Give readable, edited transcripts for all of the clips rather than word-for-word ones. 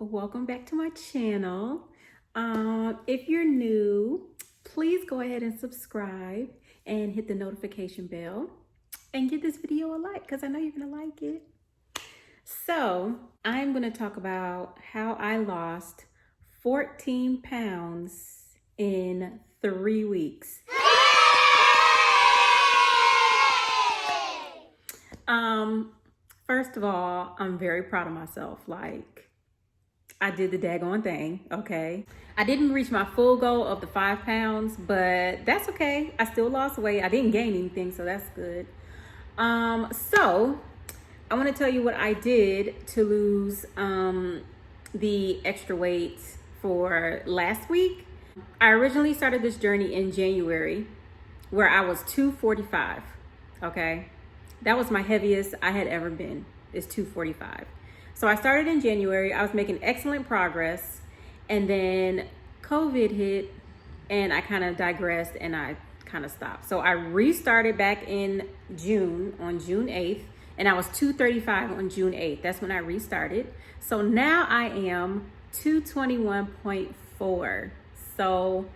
Welcome back to my channel. If you're new, please go ahead and subscribe and hit the notification bell and give this video a like because I know you're gonna like it. So I'm gonna talk about how I lost 14 pounds in 3 weeks. First of all, I'm very proud of myself. I did the daggone thing, okay? I didn't reach my full goal of the 5 pounds, but that's okay. I still lost weight. I didn't gain anything, so that's good. So I want to tell you what I did to lose the extra weight for last week. I originally started this journey in January where I was 245, okay? That was my heaviest I had ever been, is 245. So I started in January. I was making excellent progress, and then COVID hit and I kind of digressed and I kind of stopped. So I restarted back in June, on June 8th, and I was 235 on June 8th. That's when I restarted. So now I am 221.4. So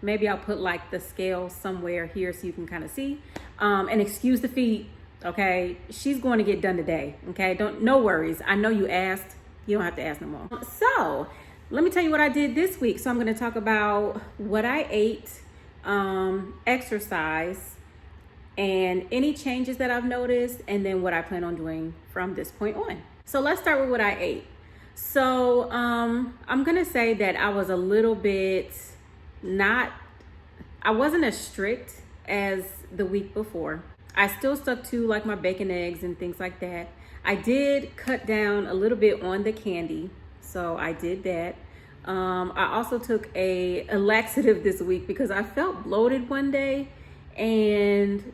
maybe I'll put like the scale somewhere here so you can kind of see. And excuse the feet. Okay, she's going to get done today. Okay, no worries. I know you asked. You don't have to ask no more. So let me tell you what I did this week. So I'm going to talk about what I ate, exercise, and any changes that I've noticed, and then what I plan on doing from this point on. So let's start with what I ate. So I'm going to say that I was a little bit I wasn't as strict as the week before. I still stuck to like my bacon, eggs, and things like that. I did cut down a little bit on the candy, so I did that. I also took a laxative this week because I felt bloated one day, and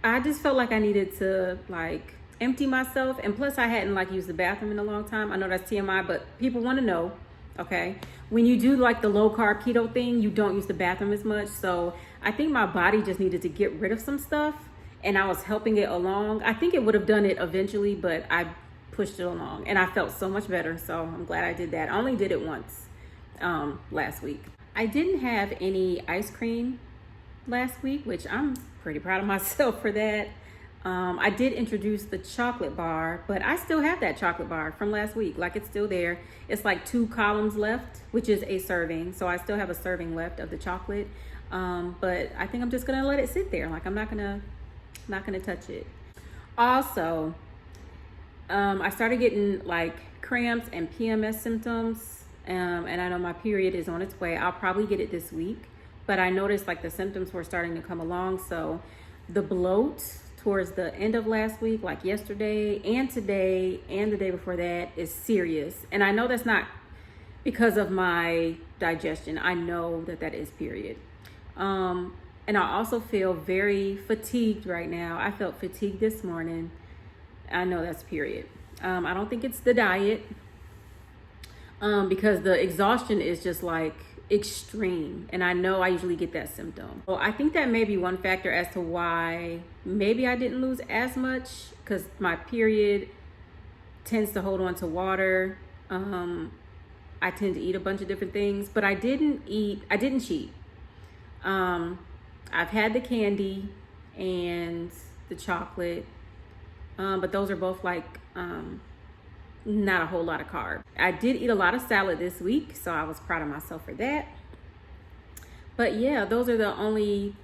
I just felt like I needed to like empty myself. And plus, I hadn't like used the bathroom in a long time. I know that's TMI, but people want to know. Okay, when you do like the low carb keto thing, you don't use the bathroom as much. So I think my body just needed to get rid of some stuff, and I was helping it along. I think it would have done it eventually, but I pushed it along and I felt so much better. So I'm glad I did that. I only did it once last week. I didn't have any ice cream last week, which I'm pretty proud of myself for that. I did introduce the chocolate bar, but I still have that chocolate bar from last week. Like, it's still there. It's like 2 columns left, which is a serving. So I still have a serving left of the chocolate. But I think I'm just gonna let it sit there. Like, I'm not gonna touch it. Also, I started getting like cramps and PMS symptoms, and I know my period is on its way. I'll probably get it this week, but I noticed like the symptoms were starting to come along. So the bloat towards the end of last week, like yesterday and today and the day before that, is serious. And I know that's not because of my digestion. I know that is period. And I also feel very fatigued right now. I felt fatigued this morning. I know that's period. I don't think it's the diet, because the exhaustion is just like extreme. And I know I usually get that symptom. So I think that may be one factor as to why maybe I didn't lose as much, because my period tends to hold on to water. I tend to eat a bunch of different things, but I didn't cheat. I've had the candy and the chocolate, but those are both like not a whole lot of carbs. I did eat a lot of salad this week, so I was proud of myself for that. But yeah, those are the only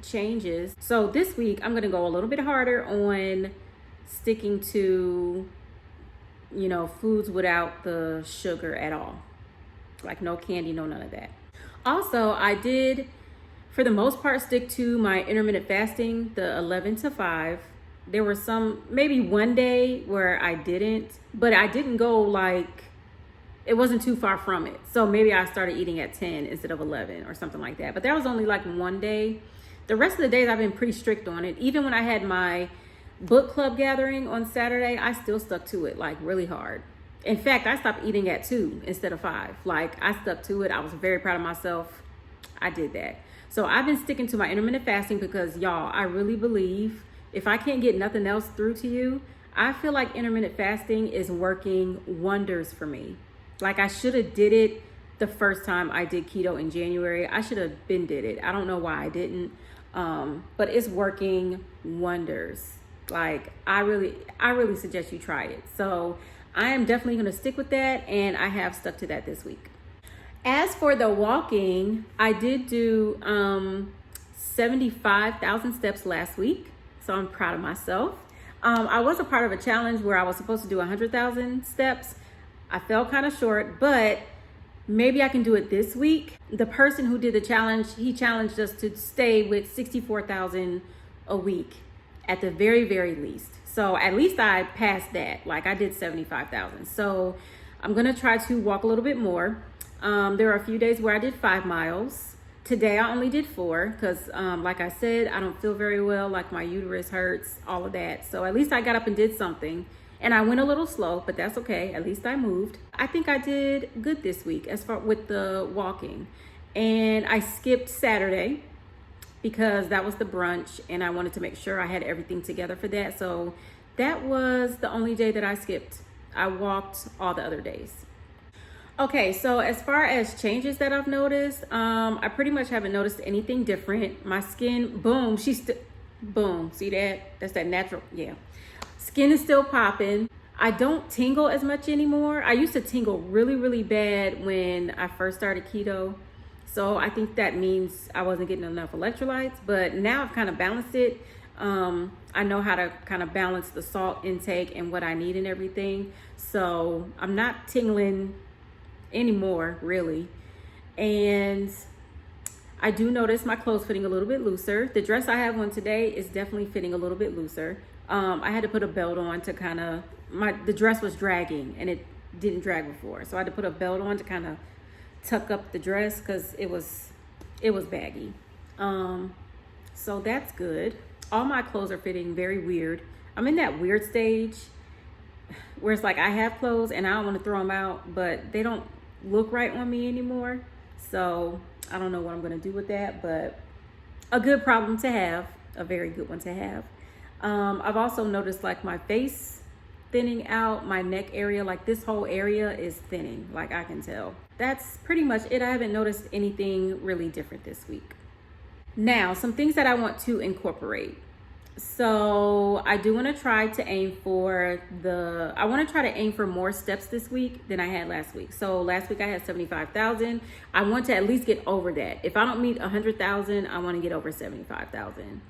changes. So this week, I'm gonna go a little bit harder on sticking to, foods without the sugar at all. Like no candy, no none of that. Also, I did, for the most part, stick to my intermittent fasting, the 11 to 5. There were maybe one day where I didn't, but I didn't go like, it wasn't too far from it. So maybe I started eating at 10 instead of 11 or something like that. But that was only like one day. The rest of the days I've been pretty strict on it. Even when I had my book club gathering on Saturday, I still stuck to it like really hard. In fact, I stopped eating at 2 instead of 5. Like, I stuck to it. I was very proud of myself. I did that. So I've been sticking to my intermittent fasting because, y'all, I really believe if I can't get nothing else through to you, I feel like intermittent fasting is working wonders for me. Like I should have did it the first time I did keto in January. I should have been did it. I don't know why I didn't. But it's working wonders. Like I really suggest you try it. So I am definitely going to stick with that, and I have stuck to that this week. As for the walking, I did do 75,000 steps last week, so I'm proud of myself. I was a part of a challenge where I was supposed to do 100,000 steps. I fell kind of short, but maybe I can do it this week. The person who did the challenge, he challenged us to stay with 64,000 a week at the very, very least. So at least I passed that. Like I did 75,000. So I'm going to try to walk a little bit more. There are a few days where I did 5 miles. Today I only did 4 because like I said, I don't feel very well. Like my uterus hurts, all of that. So at least I got up and did something. And I went a little slow, but that's okay. At least I moved. I think I did good this week as far with the walking. And I skipped Saturday because that was the brunch and I wanted to make sure I had everything together for that. So that was the only day that I skipped. I walked all the other days. Okay, so as far as changes that I've noticed, I pretty much haven't noticed anything different. My skin, boom, boom, see that? That's that natural, yeah. Skin is still popping. I don't tingle as much anymore. I used to tingle really, really bad when I first started keto. So I think that means I wasn't getting enough electrolytes, but now I've kind of balanced it. I know how to kind of balance the salt intake and what I need and everything. So I'm not tingling anymore, really. And I do notice my clothes fitting a little bit looser. The dress I have on today is definitely fitting a little bit looser. I had to put a belt on to kind of, the dress was dragging and it didn't drag before. So I had to put a belt on to kind of tuck up the dress because it was baggy. So that's good. All my clothes are fitting very weird. I'm in that weird stage where it's like I have clothes and I don't want to throw them out, but they don't look right on me anymore. So I don't know what I'm going to do with that, but a good problem to have, a very good one to have. I've also noticed like my face thinning out, my neck area, like this whole area is thinning, like I can tell. That's pretty much it. I haven't noticed anything really different this week. Now, some things that I want to incorporate. So I do want to try to aim for more steps this week than I had last week. So last week I had 75,000. I want to at least get over that. If I don't meet 100,000, I want to get over 75,000.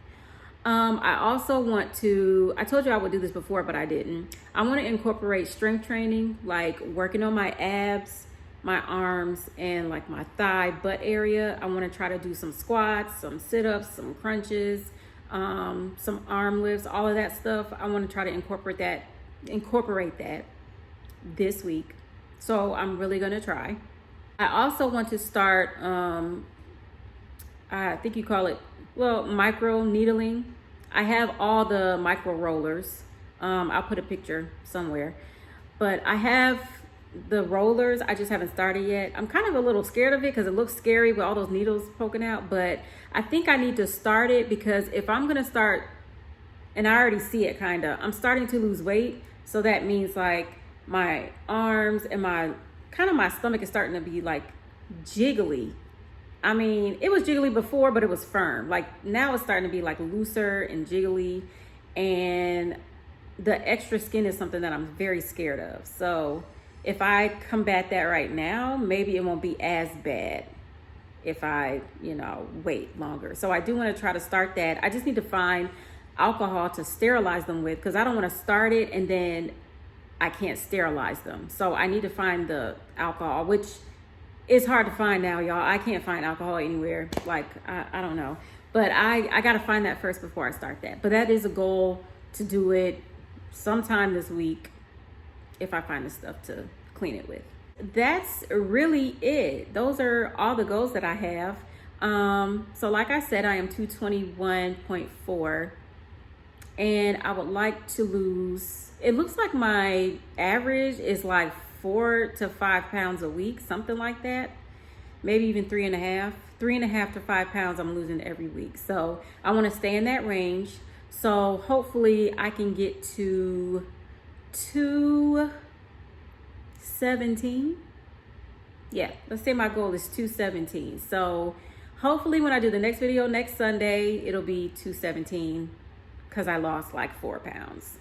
I also want to, I told you I would do this before, but I didn't. I want to incorporate strength training, like working on my abs, my arms, and like my thigh, butt area. I want to try to do some squats, some sit-ups, some crunches, some arm lifts, all of that stuff. I want to try to incorporate that this week. So I'm really going to try. I also want to start, I think you call it, micro needling. I have all the micro rollers. I'll put a picture somewhere, but I have the rollers. I just haven't started yet. I'm kind of a little scared of it because it looks scary with all those needles poking out, but I think I need to start it because if I'm going to start, and I already see it kind of, I'm starting to lose weight. So that means like my arms and my stomach is starting to be like jiggly. I mean, it was jiggly before, but it was firm. Like now it's starting to be like looser and jiggly, and the extra skin is something that I'm very scared of. So if I combat that right now, maybe it won't be as bad if I, wait longer. So I do want to try to start that. I just need to find alcohol to sterilize them with because I don't want to start it and then I can't sterilize them. So I need to find the alcohol, which it's hard to find now, y'all. I can't find alcohol anywhere. Like, I don't know. But I got to find that first before I start that. But that is a goal to do it sometime this week if I find the stuff to clean it with. That's really it. Those are all the goals that I have. So like I said, I am 221.4. And I would like to lose, it looks like my average is like 4 to 5 pounds a week, something like that. Maybe even 3.5 to 5 pounds I'm losing every week. So I want to stay in that range. So hopefully I can get to 217 Yeah, let's say my goal is 217. So hopefully when I do the next video next Sunday, it'll be 217 because I lost like 4 pounds.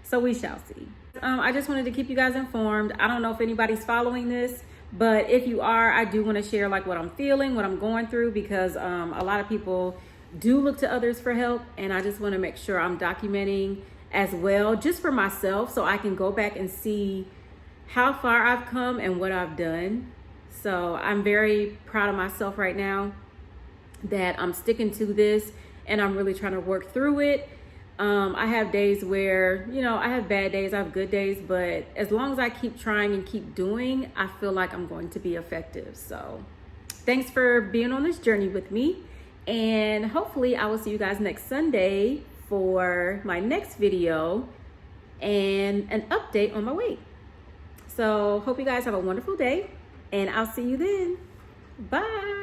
So we shall see. I just wanted to keep you guys informed. I don't know if anybody's following this, but if you are, I do want to share like what I'm feeling, what I'm going through, because a lot of people do look to others for help, and I just want to make sure I'm documenting as well, just for myself, so I can go back and see how far I've come and what I've done. So I'm very proud of myself right now that I'm sticking to this, and I'm really trying to work through it. I have days where, you know, I have bad days, I have good days, but as long as I keep trying and keep doing, I feel like I'm going to be effective. So thanks for being on this journey with me, and hopefully I will see you guys next Sunday for my next video and an update on my weight. So hope you guys have a wonderful day, and I'll see you then. Bye.